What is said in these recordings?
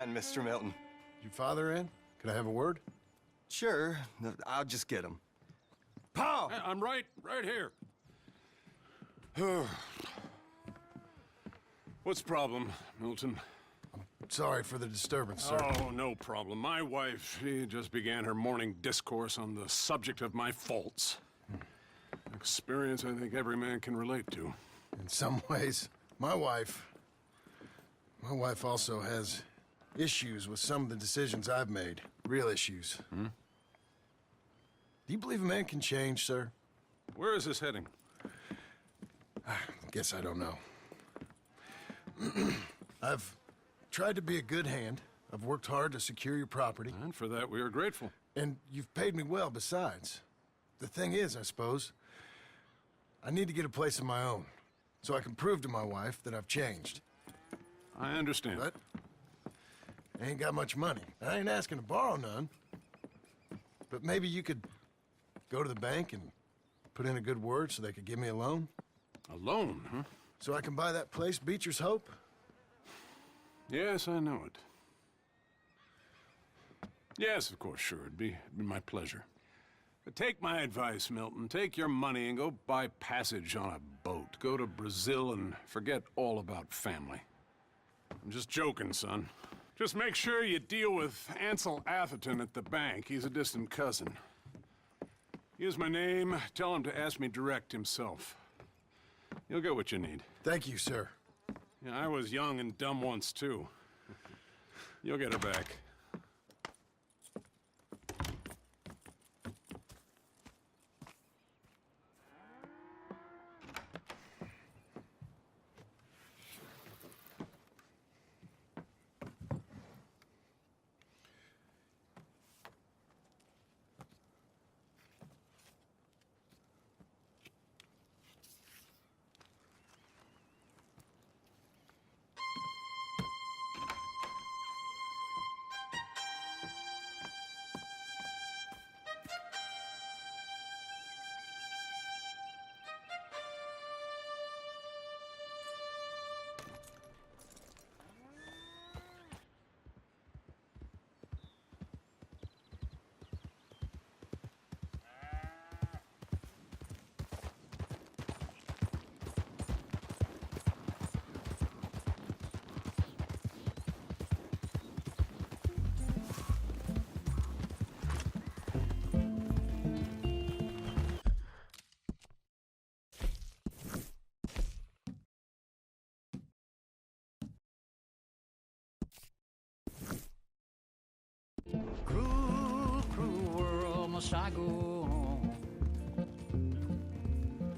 And Mr. Milton. Your father in? Can I have a word? Sure, I'll just get him. Paul! I'm right here. What's the problem, Milton? Sorry for the disturbance, sir. Oh, no problem. My wife, she just began her morning discourse on the subject of my faults. Experience I think every man can relate to. In some ways, my wife also has issues with some of the decisions I've made. Real issues. Hmm? Do you believe a man can change, sir? Where is this heading? Guess I don't know. I've tried to be a good hand. I've worked hard to secure your property. And for that, we are grateful. And you've paid me well besides. The thing is, I suppose, I need to get a place of my own, so I can prove to my wife that I've changed. I understand. But I ain't got much money. I ain't asking to borrow none. But maybe you could go to the bank and put in a good word so they could give me a loan? A loan, huh? So I can buy that place, Beecher's Hope? Yes, I know it. Yes, of course, sure. It'd be my pleasure. But take my advice, Milton. Take your money and go buy passage on a boat. Go to Brazil and forget all about family. I'm just joking, son. Just make sure you deal with Ansel Atherton at the bank. He's a distant cousin. Use my name. Tell him to ask me direct himself. You'll get what you need. Thank you, sir. Yeah, I was young and dumb once, too. You'll get her back. Cruel, cruel world, must I go on?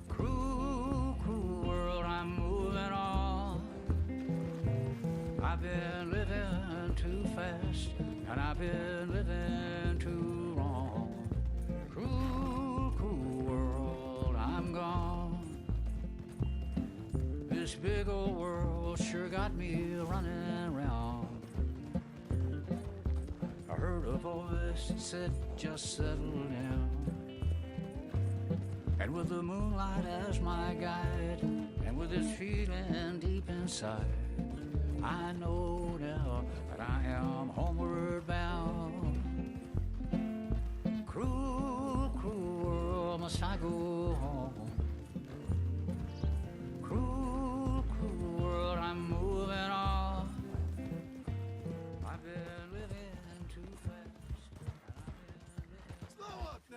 Cruel, cruel world, I'm moving on. I've been living too fast, and I've been living too long. Cruel, cruel world, I'm gone. This big old world sure got me running around. I heard a voice that said, just settle down. And with the moonlight as my guide, and with this feeling deep inside, I know now that I am homeward bound. Cruel, cruel world, must I go home? Cruel, cruel world, I'm moving on. I've been living too fast. Slow up now!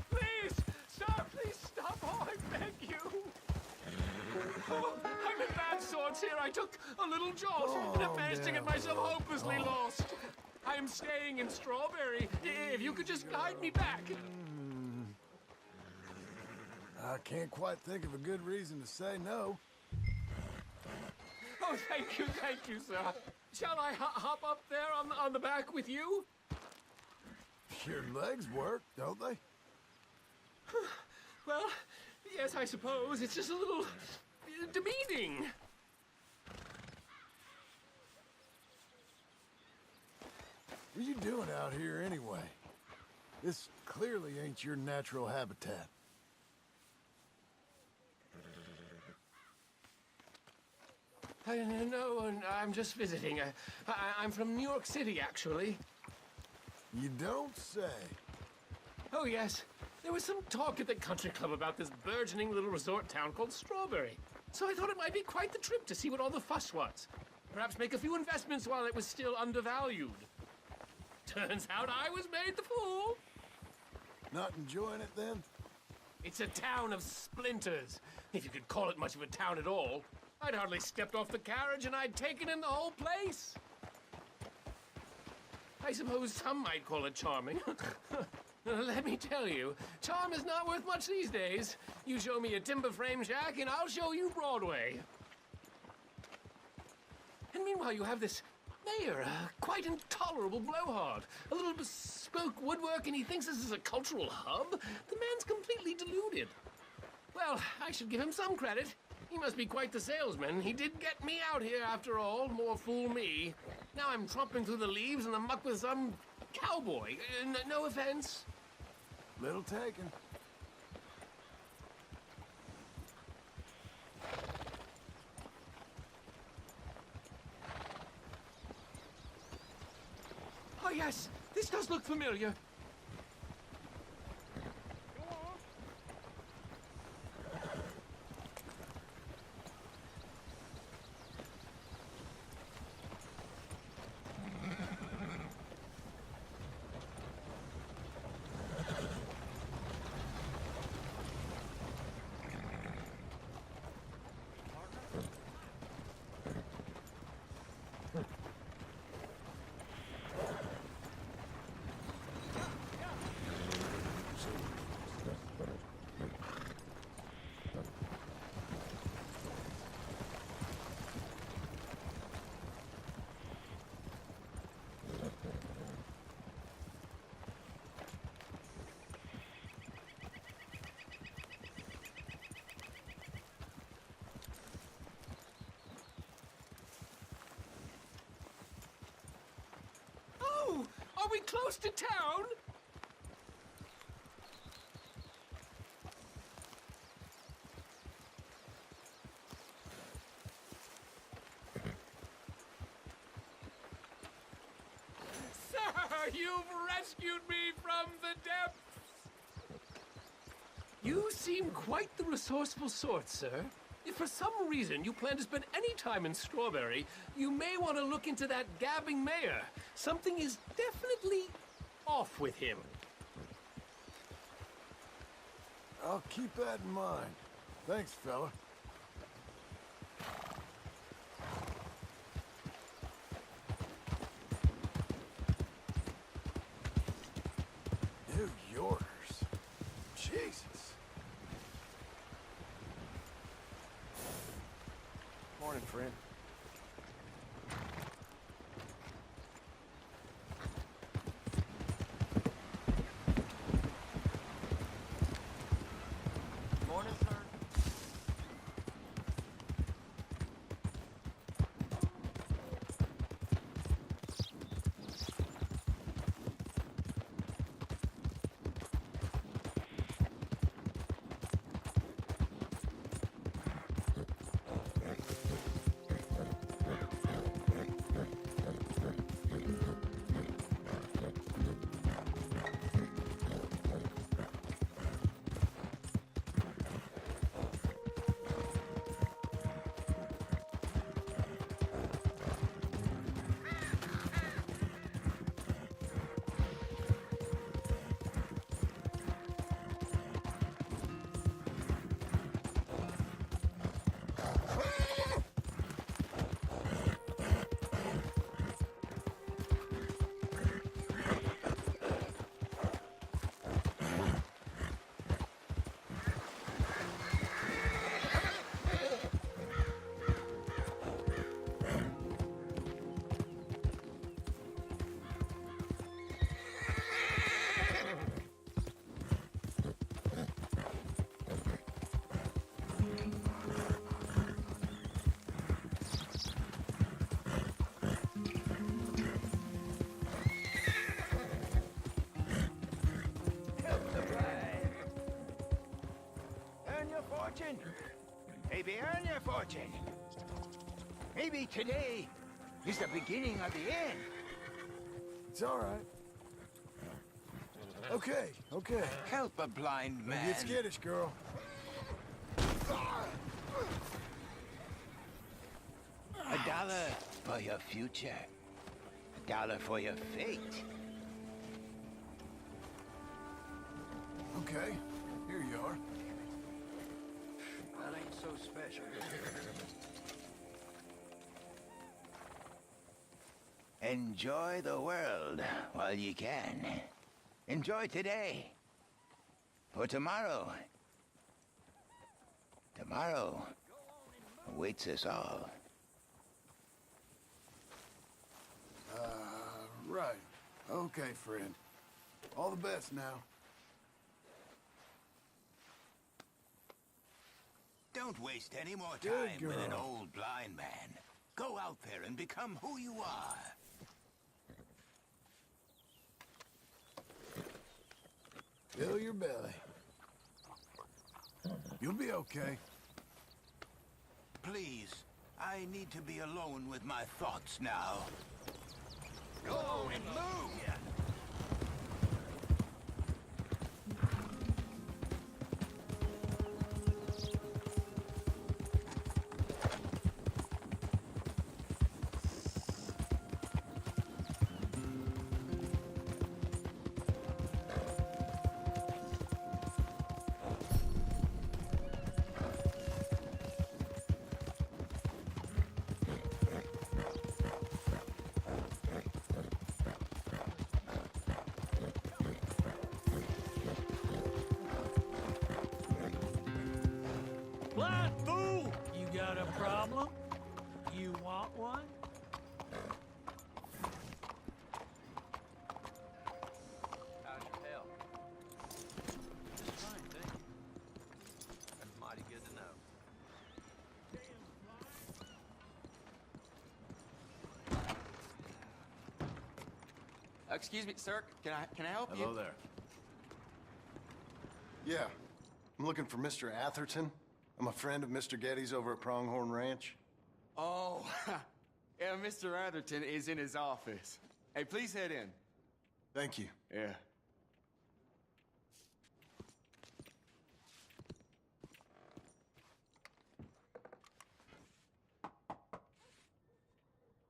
Please! Stop! Please stop! Oh, I beg you! Oh, I'm in bad sorts here. I took a little jolt and have managed to get myself hopelessly lost. I am staying in Strawberry. If you could just guide me back. I can't quite think of a good reason to say no. Oh, thank you, sir. Shall I hop up there on the back with you? Your legs work, don't they? Well, yes, I suppose. It's just a little demeaning. What are you doing out here anyway? This clearly ain't your natural habitat. No, I'm just visiting. I'm from New York City, actually. You don't say. Oh, yes. There was some talk at the country club about this burgeoning little resort town called Strawberry. So I thought it might be quite the trip to see what all the fuss was. Perhaps make a few investments while it was still undervalued. Turns out I was made the fool. Not enjoying it then? It's a town of splinters, if you could call it much of a town at all. I'd hardly stepped off the carriage and I'd taken in the whole place. I suppose some might call it charming. Let me tell you, charm is not worth much these days. You show me a timber frame shack and I'll show you Broadway. And meanwhile you have this mayor, a quite intolerable blowhard. A little bespoke woodwork and he thinks this is a cultural hub? The man's completely deluded. Well, I should give him some credit. He must be quite the salesman. He did get me out here after all. More fool me. Now I'm tromping through the leaves in the muck with some cowboy. No offense. Little taken. Oh, yes. This does look familiar. Are we close to town? Sir, you've rescued me from the depths. You seem quite the resourceful sort, sir. If for some reason you plan to spend any time in Strawberry, you may want to look into that gabbing mayor. Something is definitely off with him. I'll keep that in mind. Thanks, fella. New Yorkers. Jesus. Morning, friend. Morning, sir. fortune. Maybe today is the beginning of the end. It's all right. Okay, okay. Help a blind Don't man. get skittish, girl. $1 for your future. $1 for your fate. Okay, here you are. That ain't so special. Enjoy the world while you can. Enjoy today. For tomorrow. Tomorrow awaits us all. Right. Okay, friend. All the best now. Don't waste any more Good time with an girl. old blind man. Go out there and become who you are. Fill your belly. You'll be okay. Please, I need to be alone with my thoughts now. Go and move! Blind fool! You got a problem? You want one? How's your health? Just fine, thank you. That's mighty good to know. Excuse me, sir. Can I help you? Hello there. Yeah. I'm looking for Mr. Atherton. I'm a friend of Mr. Getty's over at Pronghorn Ranch. Oh, yeah, Mr. Atherton is in his office. Hey, please head in. Thank you. Yeah.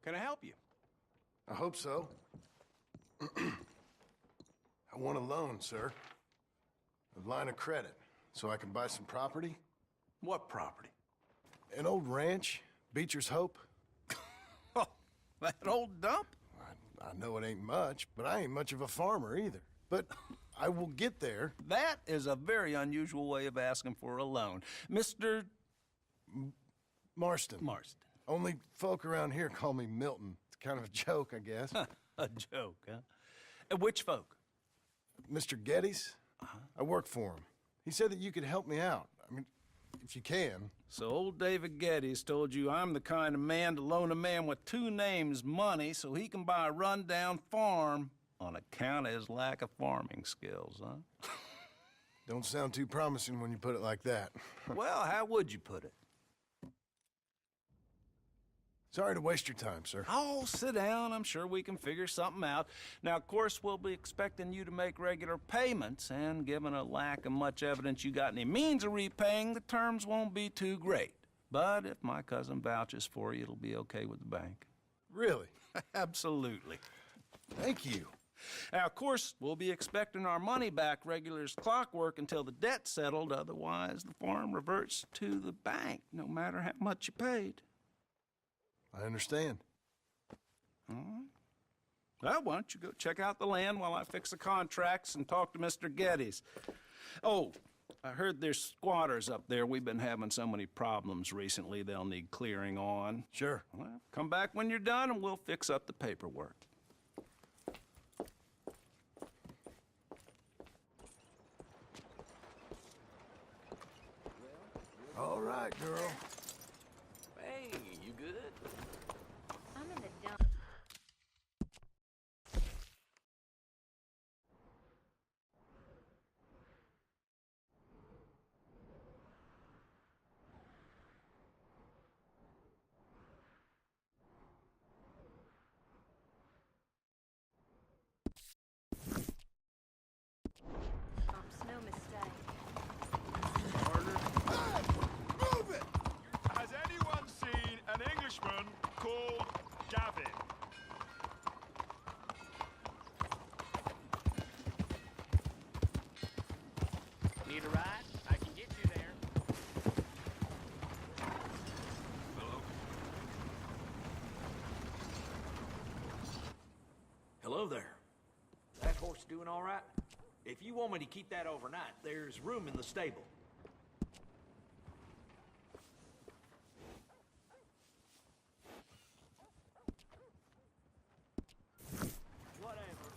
Can I help you? I hope so. I want a loan, sir. A line of credit, so I can buy some property. What property? An old ranch, Beecher's Hope. That old dump? I know it ain't much, but I ain't much of a farmer either. But I will get there. That is a very unusual way of asking for a loan. Mr. Marston. Marston. Only folk around here call me Milton. It's kind of a joke, I guess. A joke, huh? Which folk? Mr. Getty's? I work for him. He said that you could help me out. I mean, if you can. So old David Geddes told you I'm the kind of man to loan a man with two names money so he can buy a rundown farm on account of his lack of farming skills, huh? Don't sound too promising when you put it like that. Well, how would you put it? Sorry to waste your time, sir. Oh, sit down. I'm sure we can figure something out. Now, of course, we'll be expecting you to make regular payments, and given a lack of much evidence you got any means of repaying, the terms won't be too great. But if my cousin vouches for you, it'll be okay with the bank. Really? Absolutely. Thank you. Now, of course, we'll be expecting our money back regular as clockwork until the debt's settled. Otherwise, the farm reverts to the bank, no matter how much you paid. I understand. All right. Well, why don't you go check out the land while I fix the contracts and talk to Mr. Geddes. Oh, I heard there's squatters up there. We've been having so many problems recently, they'll need clearing on. Sure. Well, come back when you're done and we'll fix up the paperwork. All right, girl. Hey, you good? I'm in the dump. Hello there. That horse doing all right? If you want me to keep that overnight, there's room in the stable. Whatever.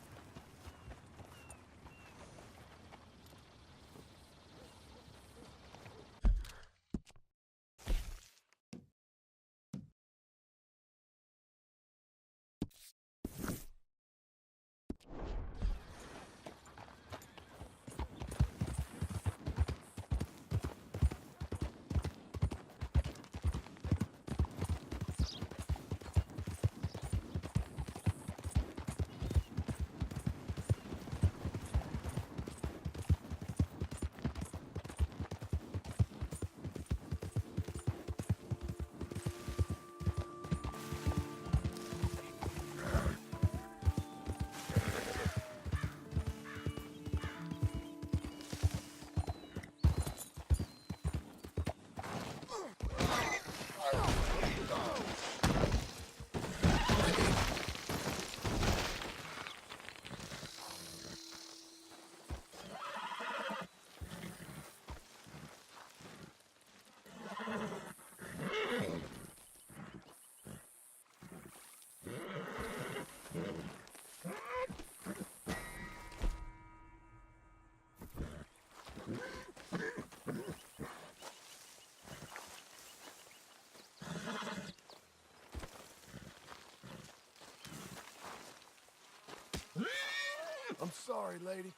I'm sorry, lady.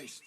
Christ!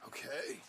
Okay.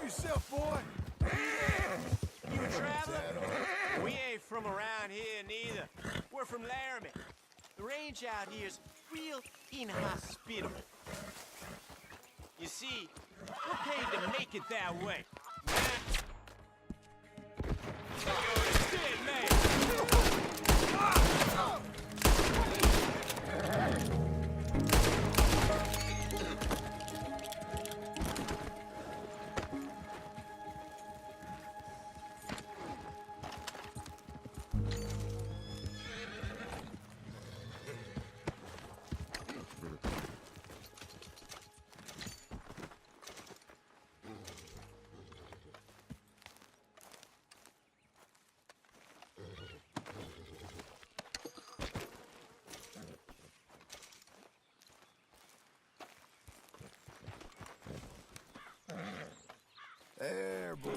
yourself, boy! You a traveler? We ain't from around here, neither. We're from Laramie. The range out here's real inhospitable. You see, we're paid to make it that way. There, boy.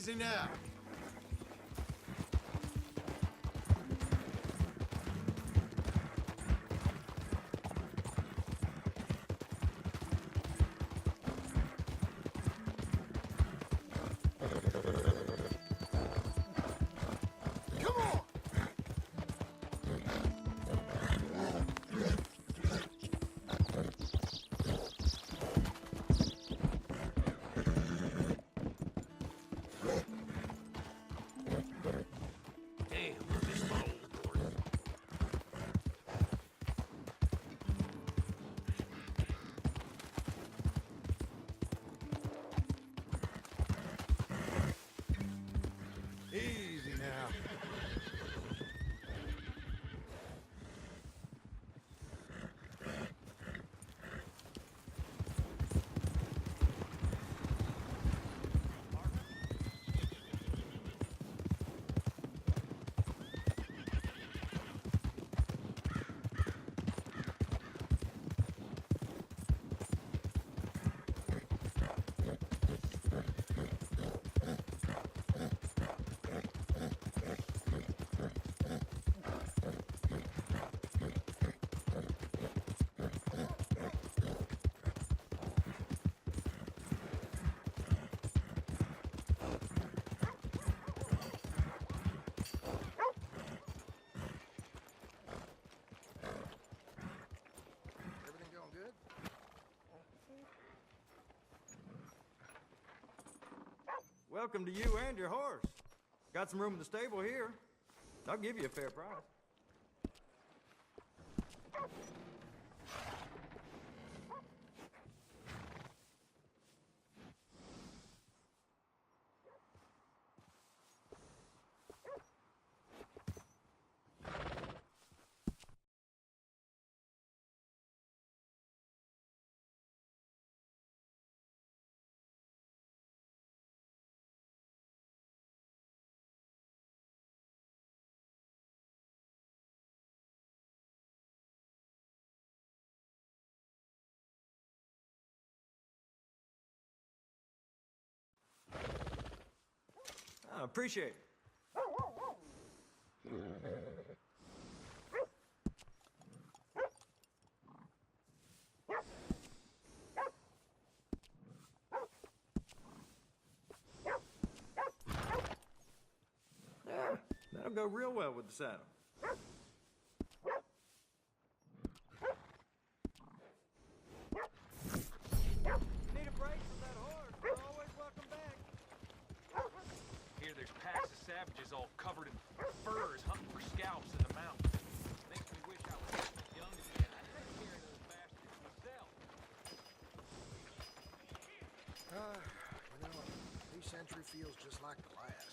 Easy now. Easy now. Everything going good? Welcome to you and your horse. Got some room in the stable here. I'll give you a fair price. I appreciate it. There, that'll go real well with the saddle. Need a break from that horse? You're always welcome back. Here there's packs of savages all covered in furs hunting for scalps in the mountains. Makes me wish I was young again. I'd take care of those bastards myself. New century feels just like the last.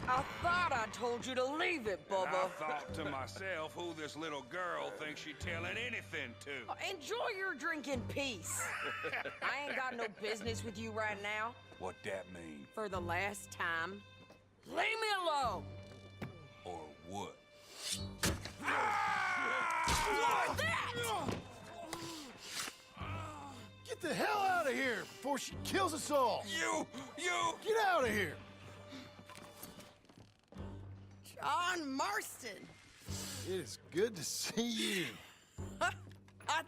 I thought I told you to leave it, Bubba. I thought to myself who this little girl thinks she's telling anything to. Enjoy your drink in peace. I ain't got no business with you right now. What that mean? For the last time, leave me alone. Or what? What's that? Get the hell out of here before she kills us all! You! Get out of here! John Marston. It is good to see you. I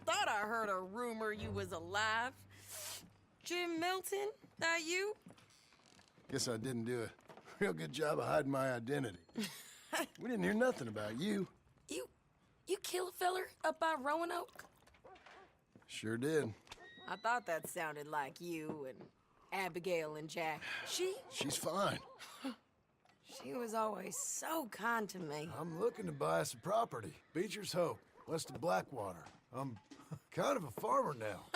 thought I heard a rumor you was alive. Jim Milton, that you? Guess I didn't do a real good job of hiding my identity. We didn't hear nothing about you. You kill a feller up by Roanoke? Sure did. I thought that sounded like you and Abigail and Jack. She's fine. She was always so kind to me. I'm looking to buy us a property. Beecher's Hope, west of Blackwater. I'm kind of a farmer now.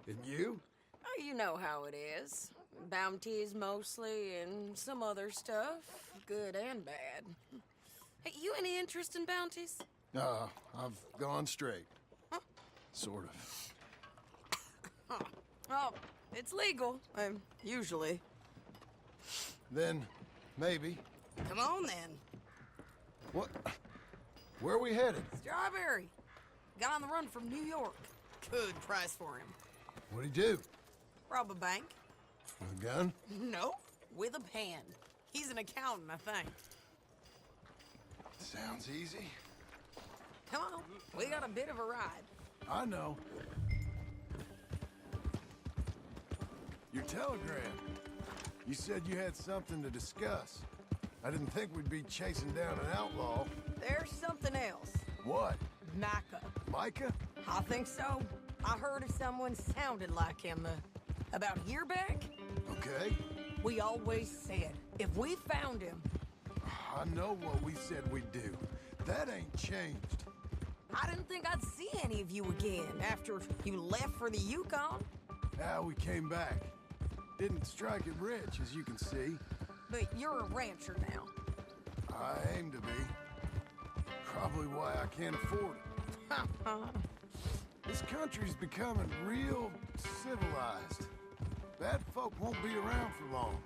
And you? Oh, you know how it is. Bounties mostly and some other stuff, good and bad. Hey, you any interest in bounties? I've gone straight. Huh? Sort of. Oh, it's legal, usually. Then, maybe. Come on, then. What? Where are we headed? Strawberry. Got on the run from New York. Good price for him. What'd he do? Rob a bank. With a gun? Nope. With a pen. He's an accountant, I think. Sounds easy. Come on. We got a bit of a ride. I know. Your telegram. You said you had something to discuss. I didn't think we'd be chasing down an outlaw. There's something else. What? Micah. Micah? I think so. I heard of someone sounded like him about a year back. Okay. We always said, if we found him... I know what we said we'd do. That ain't changed. I didn't think I'd see any of you again after you left for the Yukon. Now we came back. Didn't strike it rich, as you can see. But you're a rancher now. I aim to be. Probably why I can't afford it. This country's becoming real civilized. Bad folk won't be around for long.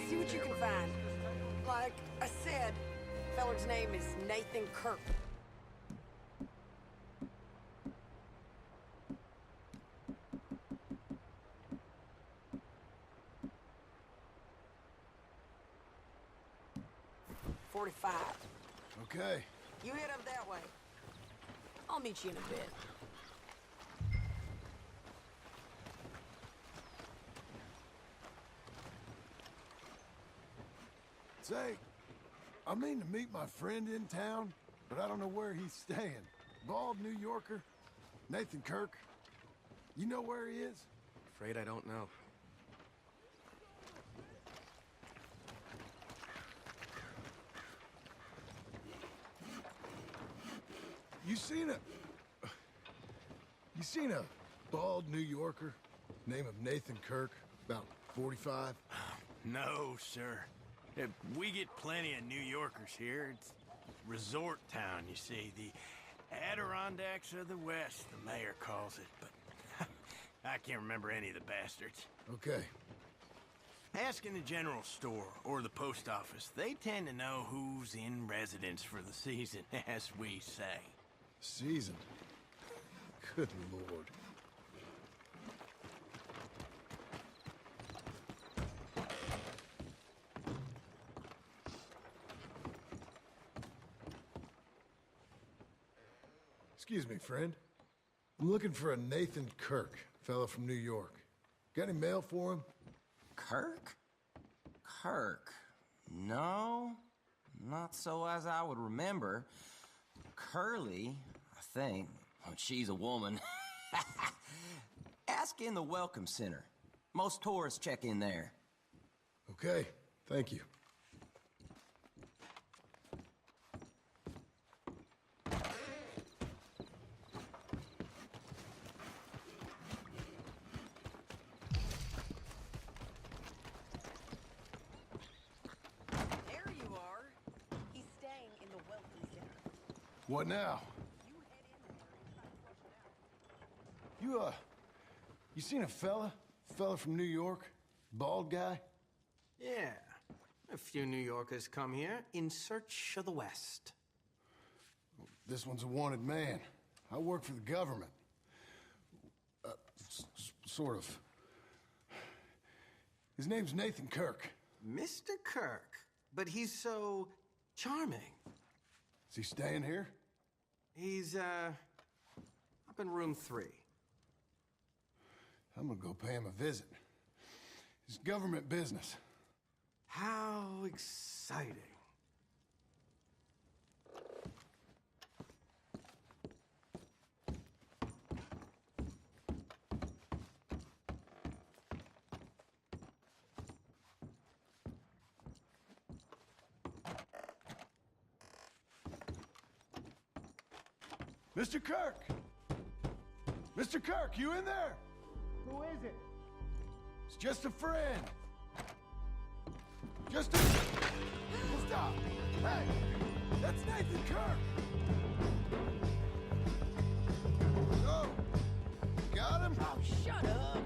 See what you can find. Like I said, feller's name is Nathan Kirk. $45. Okay. You head up that way. I'll meet you in a bit. Say, I mean to meet my friend in town, but I don't know where he's staying. Bald New Yorker, Nathan Kirk. You know where he is? Afraid I don't know. You seen a bald New Yorker, name of Nathan Kirk, about 45? No, sir. We get plenty of New Yorkers here. It's resort town, you see. The Adirondacks of the West, the mayor calls it, but I can't remember any of the bastards. Okay. Ask in the general store or the post office. They tend to know who's in residence for the season, as we say. Season? Good Lord. Excuse me, friend. I'm looking for a Nathan Kirk, fella from New York. Got any mail for him? Kirk? Kirk? No, not so as I would remember. Curly, I think. Oh, she's a woman. Ask in the Welcome Center. Most tourists check in there. Okay, thank you. There you are. He's staying in the Welcome Center. What now? You seen a fella from New York? Bald guy? Yeah. A few New Yorkers come here in search of the West. This one's a wanted man. I work for the government. Sort of. His name's Nathan Kirk. Mr. Kirk? But he's so charming. Is he staying here? He's, up in room 3. I'm gonna go pay him a visit. It's government business. How exciting. Mr. Kirk! Mr. Kirk, you in there? Who is it? It's just a friend. Just a... Stop! Hey! That's Nathan Kirk! So, got him? Oh, shut up.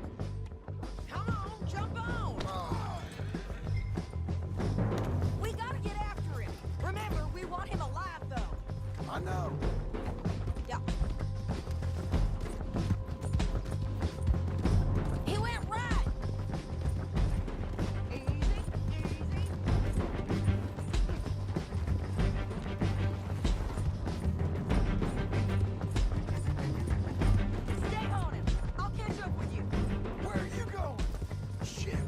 Come on, jump on. We gotta get after him. Remember, we want him alive, though. I know. Yeah. He went right. Easy, easy. Stay on him. I'll catch up with you. Where are you going? Shit.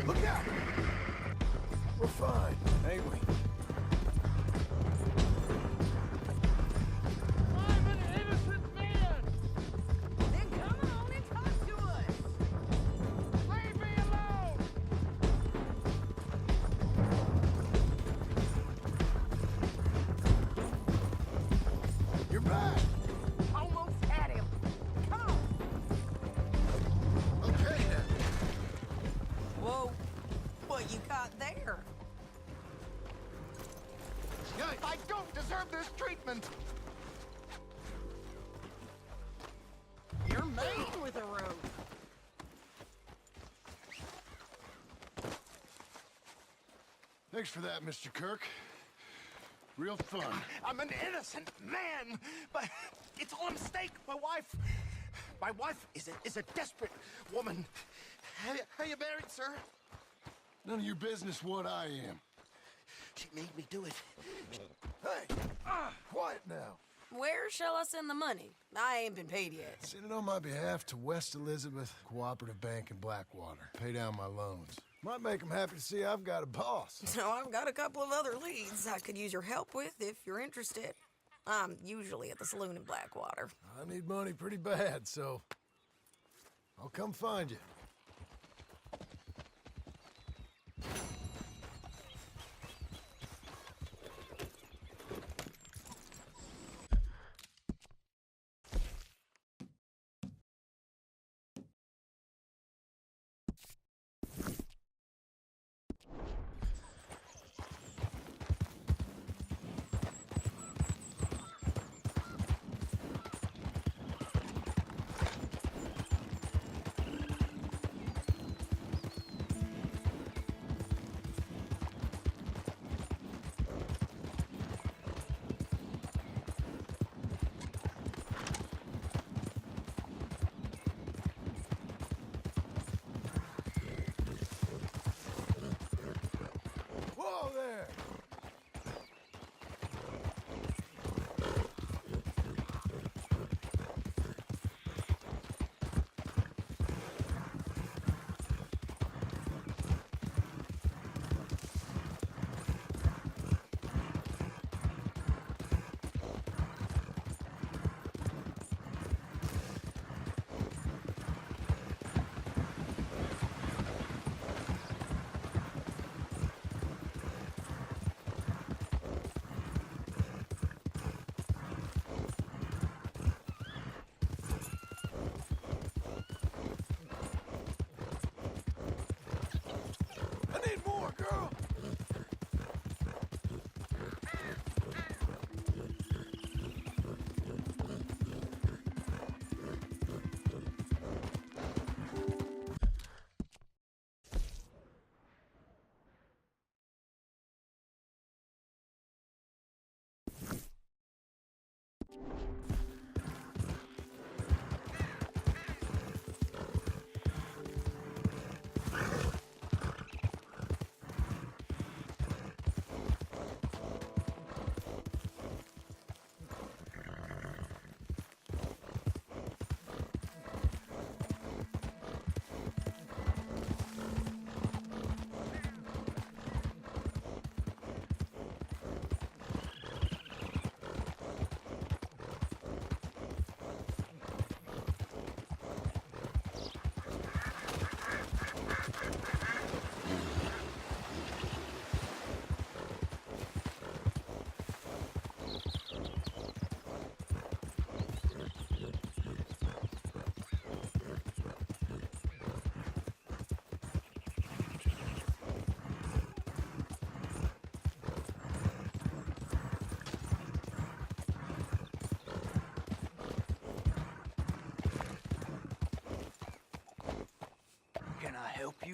Look out! We're fine, ain't we? I'm an innocent man! Then come on and talk to us. Leave me alone! You're back! Almost had him. Come on. Okay then. Whoa. What you got there? I don't deserve this treatment! You're made with a rope. Thanks for that, Mr. Kirk. Real fun. I'm an innocent man, but it's all a mistake. My wife is a desperate woman. Are you married, sir? None of your business what I am. She made me do it. Hey! Quiet now. Where shall I send the money? I ain't been paid yet. Send it on my behalf to West Elizabeth Cooperative Bank in Blackwater. Pay down my loans. Might make them happy to see I've got a boss. So I've got a couple of other leads I could use your help with if you're interested. I'm usually at the saloon in Blackwater. I need money pretty bad, so I'll come find you. Whoa there! I need more, girl!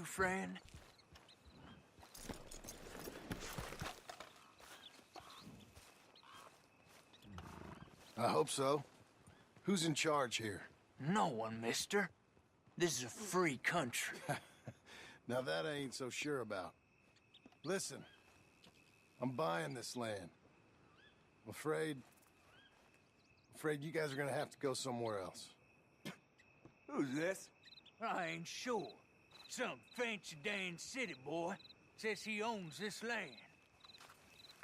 new friend? I hope so. Who's in charge here? No one, mister. This is a free country. Now that I ain't so sure about. Listen, I'm buying this land. I'm afraid you guys are gonna have to go somewhere else. Who's this? I ain't sure. Some fancy Dan city boy says he owns this land.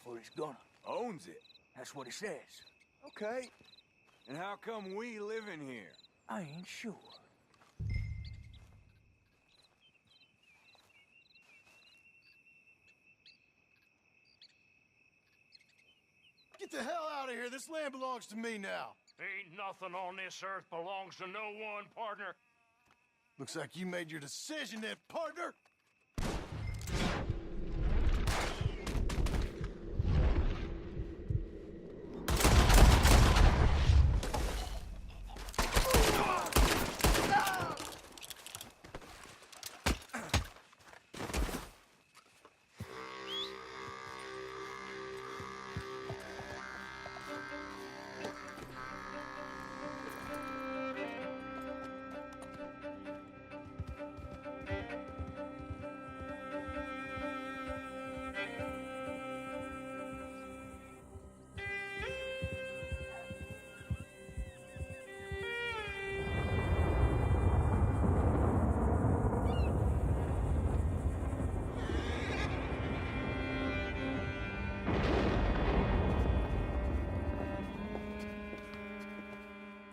Or he's gonna. Owns it? That's what he says. Okay. And how come we live in here? I ain't sure. Get the hell out of here. This land belongs to me now. Ain't nothing on this earth belongs to no one, partner. Looks like you made your decision then, partner.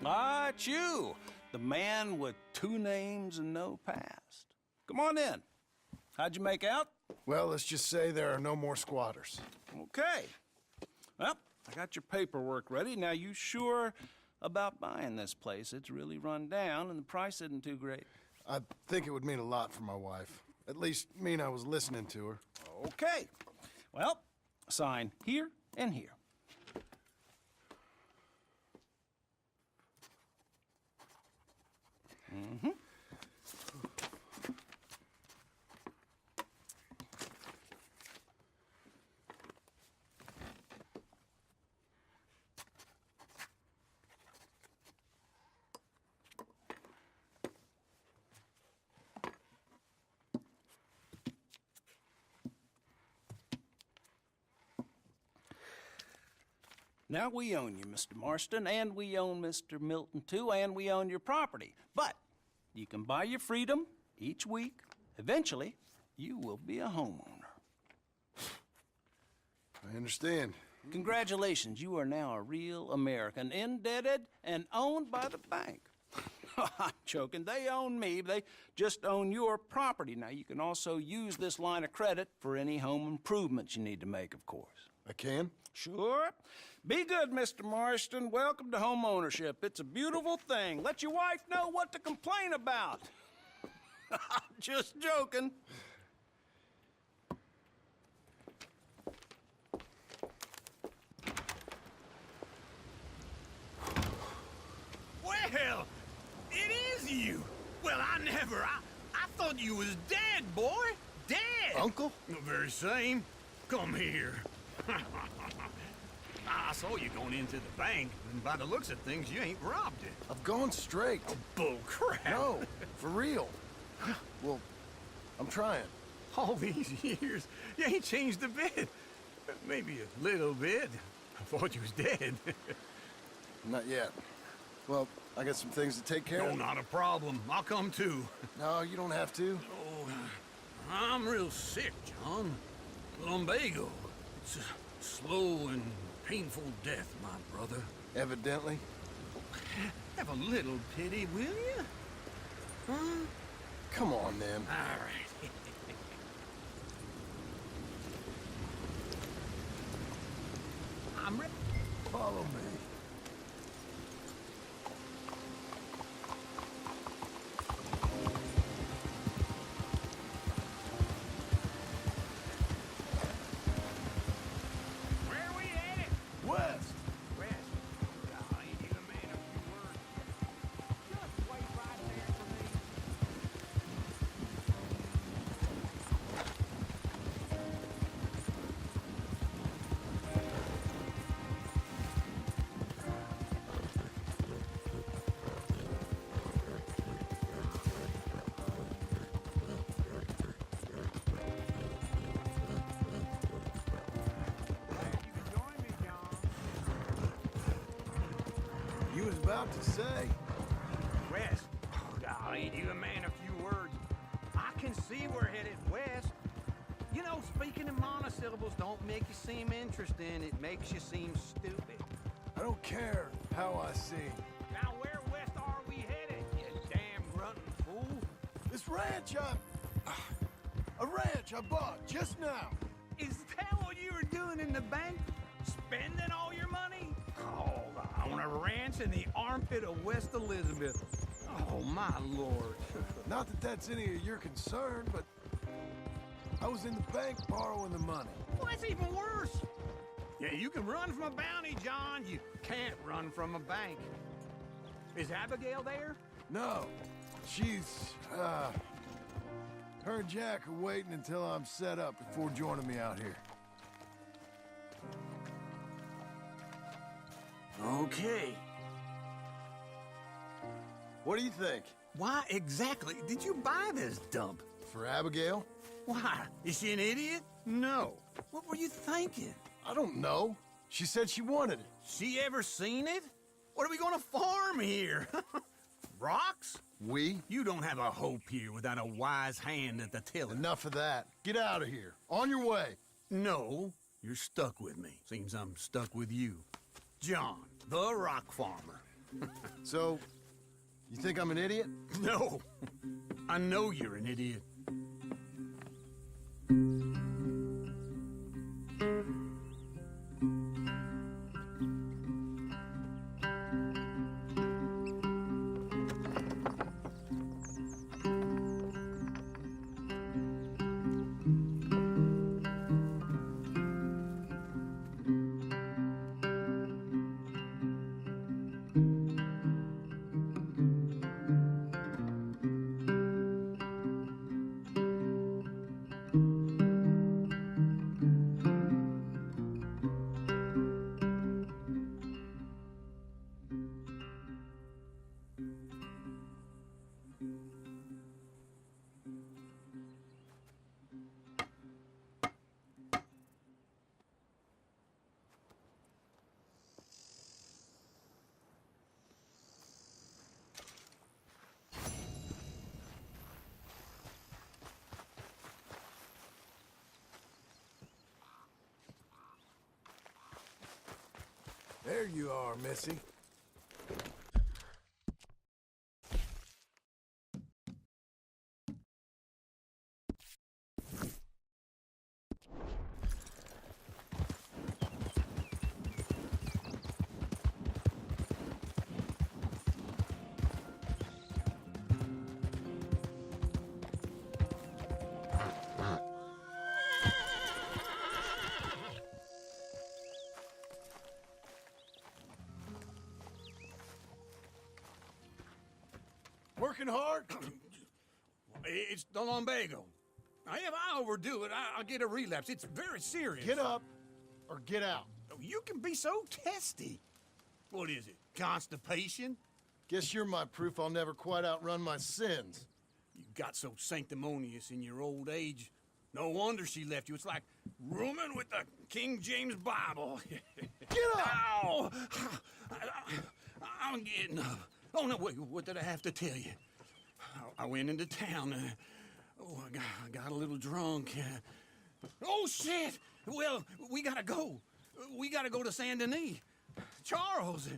Ah, it's you, the man with 2 names and no past. Come on in. How'd you make out? Well, let's just say there are no more squatters. Okay. Well, I got your paperwork ready. Now, you sure about buying this place? It's really run down, and the price isn't too great. I think it would mean a lot for my wife. At least mean I was listening to her. Okay. Well, sign here and here. Mm-hmm. Now we own you, Mr. Marston, and we own Mr. Milton, too, and we own your property. But you can buy your freedom each week. Eventually, you will be a homeowner. I understand. Congratulations, you are now a real American, indebted and owned by the bank. I'm joking. They own me. They just own your property. Now, you can also use this line of credit for any home improvements you need to make, of course. I can? Sure. Be good, Mr. Marston. Welcome to home ownership. It's a beautiful thing. Let your wife know what to complain about. Just joking. Well, it is you. Well, I thought you was dead, boy. Dead. Uncle? The very same. Come here. I saw you going into the bank, and by the looks of things, you ain't robbed it. I've gone straight. Oh, bull crap. No, for real. Well, I'm trying. All these years, you ain't changed a bit. Maybe a little bit. I thought you was dead. Not yet. Well, I got some things to take care No, of. not a problem. I'll come too. No, you don't have to. Oh, I'm real sick, John. Lumbago. It's a slow and painful death, my brother. Evidently. Have a little pity, will you? Huh? Come on, then. All right. I'm ready. Follow me. Where are we headed? West. West. I ain't even made a few words. Just wait right there for me. was about to say. West. Oh, golly, you a man of few words. I can see we're headed west. You know, speaking in monosyllables don't make you seem interesting. It makes you seem stupid. I don't care how I sing. Now, where west are we headed, you damn grunting fool? This ranch a ranch I bought just now. Is that what you were doing in the bank? Spending all your money? Oh, on a ranch in the armpit of West Elizabeth. Oh, my lord. Not that that's any of your concern, but I was in the bank borrowing the money. Well, that's even worse. Yeah, you can run from a bounty, John. You can't run from a bank. Is Abigail there? No, she's, her and Jack are waiting until I'm set up before joining me out here. Okay. What do you think? Why exactly did you buy this dump? For Abigail? Why? Is she an idiot? No. What were you thinking? I don't know. She said she wanted it. She ever seen it? What are we gonna farm here? Rocks? We? You don't have a hope here without a wise hand at the tiller. Enough of that. Get out of here. On your way. No, you're stuck with me. Seems I'm stuck with you. John, the rock farmer. So, you think I'm an idiot? No. I know you're an idiot. There you are, Missy. Working hard? It's the lumbago. Now, if I overdo it, I'll get a relapse. It's very serious. Get up or get out. You can be so testy. What is it, constipation? Guess you're my proof I'll never quite outrun my sins. You got so sanctimonious in your old age. No wonder she left you. It's like rooming with the King James Bible. Get up! Ow! I'm getting up. Oh, no, wait, what did I have to tell you? I went into town. I got a little drunk. Oh, shit! Well, we gotta go. We gotta go to Saint Denis. Charles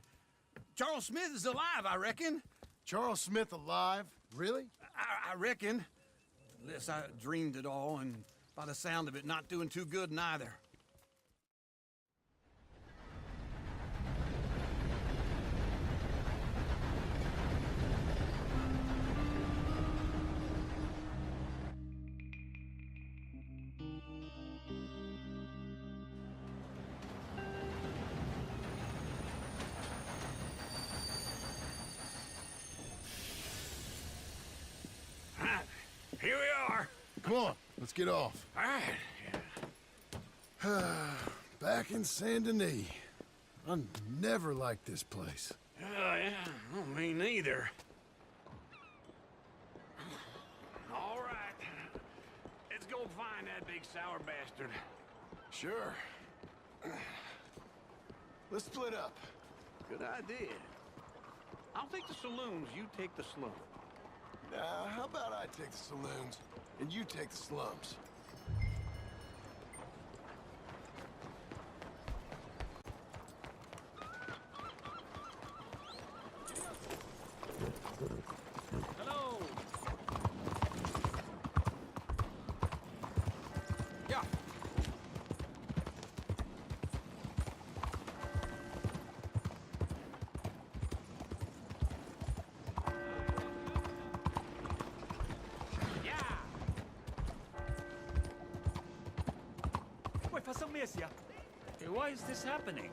Smith is alive, I reckon. Charles Smith alive? Really? I reckon. Unless I dreamed it all, and by the sound of it, not doing too good neither. Here we are. Come on, let's get off. All right. Back in Saint Denis. I never liked this place. Yeah, well, me neither. All right. Let's go find that big sour bastard. Sure. Let's split up. Good idea. I'll take the saloons, you take the slums. How about I take the saloons, and you take the slums? Hello. Yeah. Hey, why is this happening?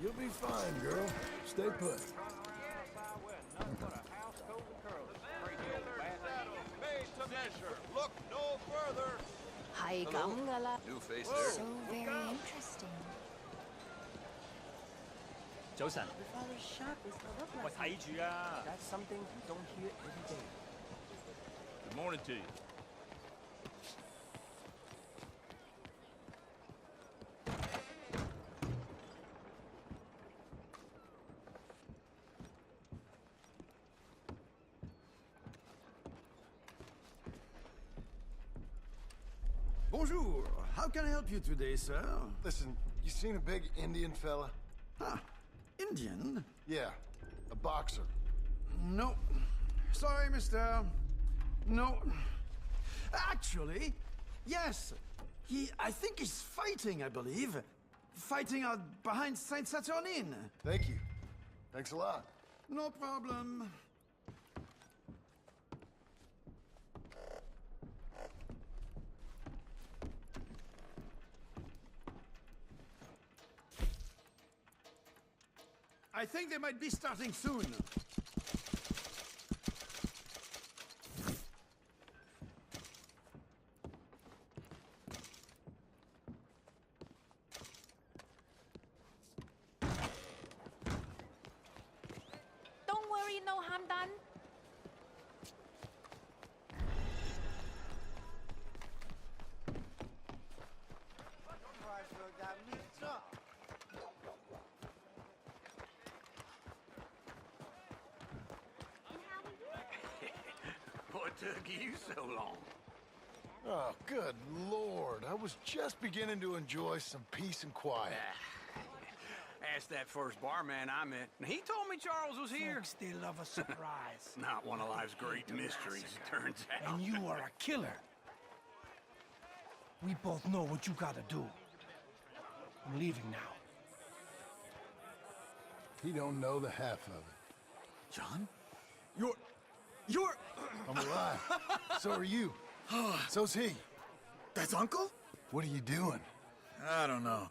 You'll be fine, girl. Stay put. Made to measure. Look no further. Hay gala. New face So there. very interesting. 早晨， Father's shop is the look 喂 like. 睇住啊 That's something you don't hear every day.！Good morning to you. Bonjour. How can I help you today, sir? Listen, you seen a big Indian fella? Ah, Indian? Yeah, a boxer. No. Sorry, mister. No. Actually, yes. I think he's fighting, I believe. Fighting out behind Saint Saturnin. Thank you. Thanks a lot. No problem. I think they might be starting soon. Don't worry, no harm done. What took you so long? Oh, good Lord. I was just beginning to enjoy some peace and quiet. Asked that first barman I met, and he told me Charles was here. Folks, they love a surprise. Not one of life's great mysteries, it turns out. And you are a killer. We both know what you gotta do. I'm leaving now. He don't know the half of it. John? You're... I'm alive. So are you. So's he. That's Uncle? What are you doing? I don't know.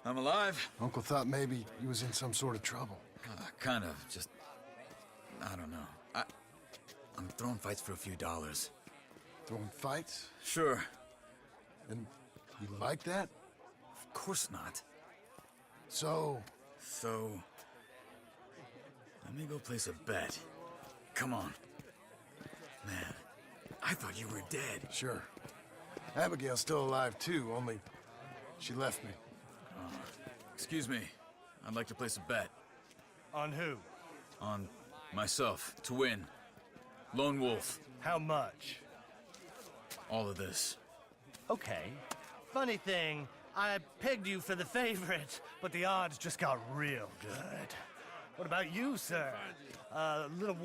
I'm alive. Uncle thought maybe he was in some sort of trouble. Kind of. Just... I don't know. I'm throwing fights for a few dollars. Throwing fights? Sure. And you like that? Of course not. So... Let me go place a bet. Come on. Man, I thought you were dead. Sure. Abigail's still alive, too, only she left me. Excuse me. I'd like to place a bet. On who? On myself, to win. Lone Wolf. How much? All of this. Okay. Funny thing, I pegged you for the favorite, but the odds just got real good. What about you, sir? Little